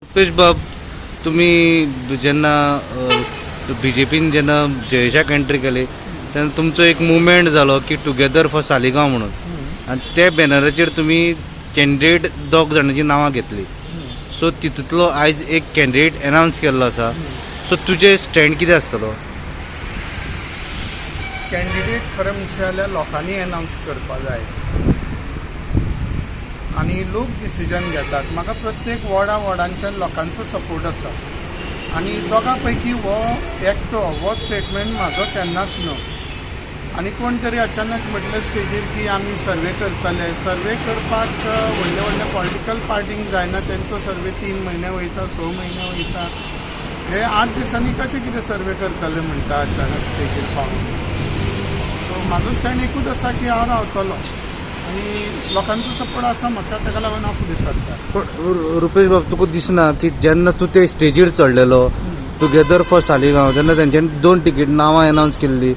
रुपेश बाब, तुम्ही जेन्ना BJPन जेन्ना जयेशाक एंट्री केली तेन्ना तुमचो एक मुवमेंट जालो की टुगेदर फॉर सालिगांव म्हणून, आनी त्या बॅनराचेर तुमी कॅन्डिडेट दोग जाणांची नांवां घेतली. सो तितूंतलो आयज एक कॅन्डिडेट अनावन्स केल्लो आसा. सो तुजें स्टँड कितें आसतलो? कॅन्डिडेट खरें म्हणचे जाल्यार लोकांनी अनावन्स करपाक जाय आनी लोक डिसिजन घेतात. म्हाका प्रत्येक वॉर्डांच्यान लोकांचो सपोर्ट आसा आनी दोगां पैकी हो एकटो हो स्टेटमेंट म्हाजो केन्नाच न्हू. आनी कोण तरी अचानक म्हटलें स्टेजीर की आमी सर्वे करतले. सर्वे करपाक व्हडले व्हडले पॉलिटिकल पार्टींक जायना. तेंचो सर्वे 3 म्हयने वयता, 6 म्हयने वयता. हे 8 दिसांनी कशें कितें सर्वे करतले म्हणटा अचानक स्टेजीर पावून. सो म्हाजो स्टँड एकूच आसा की हांव रावतलो आनी लोकांचो सपोर्ट आसा म्हाका, ताका लागून हांव फुडें सरता. पण रुपेश बाब, तुका दिसना की जेन्ना तूं ते स्टेजीर चडलेलो टुगेदर फॉर सालिगांव, जेन्ना तेंच्यांनी 2 टिकेट नांवां अनावन्स केल्ली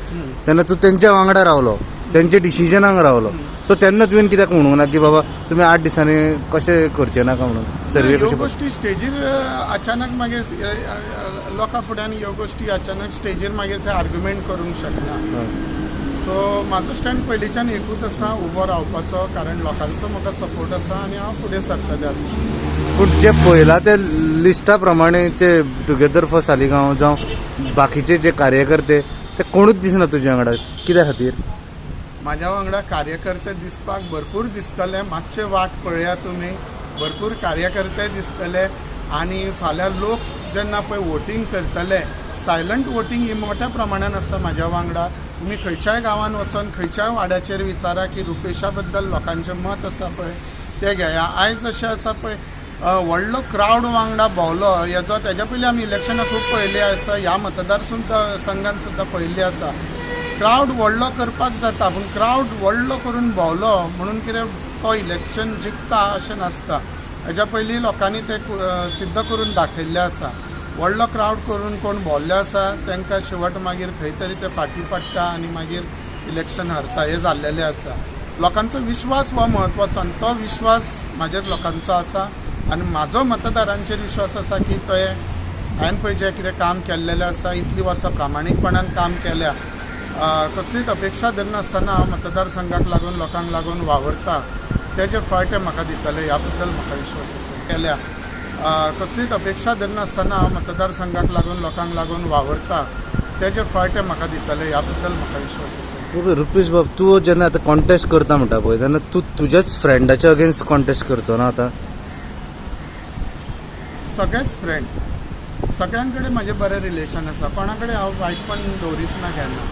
तेन्ना तूं तेंच्या वांगडा रावलो, तेंच्या डिसिजनाक रावलो. सो तेन्ना तुवें कित्याक म्हणूंक ना की बाबा तुमी 8 दिसांनी कशें करचें नाका म्हणून सर्वे ह्यो कशें? गोश्टी स्टेजीर अचानक मागीर लोकां फुड्यान ह्यो गोश्टी अचानक स्टेजीर मागीर ते आर्ग्युमेंट करूंक शकना. सो म्हाजो स्टँड पयलींच्यान एकूच आसा, उबो रावपाचो, कारण लोकांचो म्हाका सपोर्ट आसा आनी हांव फुडें सरता त्या दृश्टीन. पूण जे पळयलां ते लिस्टा प्रमाणे ते टुगेदर फॉर सालिगांव जावं बाकीचे जे कार्यकर्ते ते कोणूच दिसना तुज्या वांगडा. कित्या खातीर? म्हाज्या वांगडा कार्यकर्ते दिसपाक भरपूर दिसतले. मातशे वाट पळया तुमी, भरपूर कार्यकर्ते दिसतले. आनी फाल्यां लोक जेन्ना पळय वोटींग करतले, सायलंट वोटींग ही मोठ्या प्रमाणान आसा म्हाज्या वांगडा. तुमी खंयच्याय गांवांत वचून खंयच्याय वाड्याचेर विचारा की रुपेशा बद्दल लोकांचें मत आसा पळय तें घेया. आयज अशें आसा पळय व्हडलो क्रावड वांगडा भोंवलो. तेज्या पयलीं आमी इलेक्शनां खूब पळयलीं आसा, ह्या मतदार संघान सुद्दां पळयल्लीं आसा. क्रावड व्हडलो करपाक जाता, पूण क्रावड व्हडलो करून भोंवलो म्हणून कितें तो इलेक्शन जिखता अशें नासता. हेज्या पयलीं लोकांनी तें सिद्ध करून दाखयल्लें आसा. व्हडलो क्रावड करून कोण भोंवल्ले आसा तांकां शेवट मागीर खंय तरी ते फाटीं पडटा आनी मागीर इलेक्शन हारता. हें जाल्लेलें आसा. लोकांचो विश्वास हो म्हत्वाचो आनी तो विश्वास म्हाजेर लोकांचो आसा आनी म्हाजो मतदारांचेर विश्वास आसा की हांवें पळय जें कितें काम केल्लेलें आसा, इतलीं वर्सां प्रामाणीकपणान काम केल्या, कसलीच अपेक्षा धरनासतना हांव मतदारसंघाक लागून लोकांक लागून वावरता, तेजें फळ ते म्हाका दितले ह्या बद्दल म्हाका विश्वास आसा. केल्या कसलीच अपेक्षा धरनासतना हांव मतदारसंघाक लागून लोकांक लागून वावरता, तेजें फळ ते म्हाका दितले ह्या बद्दल म्हाका विश्वास आसा. रुपेश बाब, तूं जेन्ना आतां कॉन्टेस्ट करता म्हणटा पळय तेन्ना तूं तुज्याच फ्रेंडाच्या अगेन्स्ट कॉन्टेस्ट करचो ना आतां? सगळेच फ्रेंड, सगळ्यां कडेन म्हाजें बरें रिलेशन आसा. कोणा कडेन हांव वायटपण दवरीच ना केन्ना.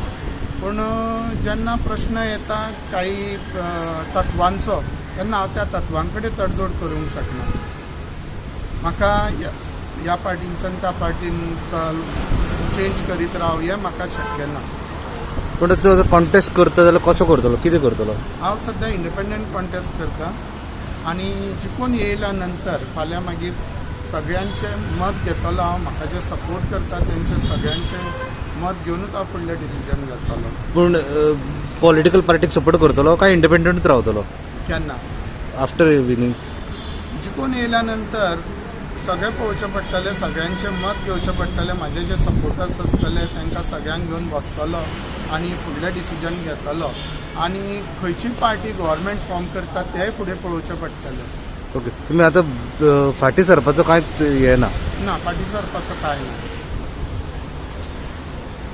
पूण जेन्ना प्रश्न येता काही तत्वांचो तेन्ना हांव त्या तत्वां कडेन तडजोड करूंक शकना. म्हाका ह्या पार्टीनच्यान त्या पार्टीन चेंज करीत राव हें म्हाका शक्य ना. पूण तूं आतां कॉन्टेस्ट करता जाल्यार कसो करतलो, कितें करतलो? हांव सद्या इंडिपेंडंट कॉन्टेस्ट करता आनी जिखून येयल्या नंतर फाल्यां मागीर सगळ्यांचें मत घेतलो हांव. म्हाका जे सपोर्ट करता तेंचे सगळ्यांचें मत घेवनूच हांव फुडलें डिसिजन घेतलो. पूण पॉलिटिकल पार्टीक सपोर्ट करतलो काय इंडिपेंडंट रावतलो केन्ना आफ्टर विनींग? जिखून येयल्या नंतर सगळें पळोवचें पडटलें, सगळ्यांचें मत घेवचें पडटलें. म्हाजे जे सपोर्टर्स आसतले तांकां सगळ्यांक घेवन बसतलो आनी फुडलें डिसिजन घेतलो. आनी खंयची पार्टी गव्हर्मेंट फॉर्म करता तेंय फुडें पळोवचें पडटलें. ओके, तुमी आतां फाटीं सरपाचो कांयच हें ना? ना, फाटीं सरपाचो कांय ना.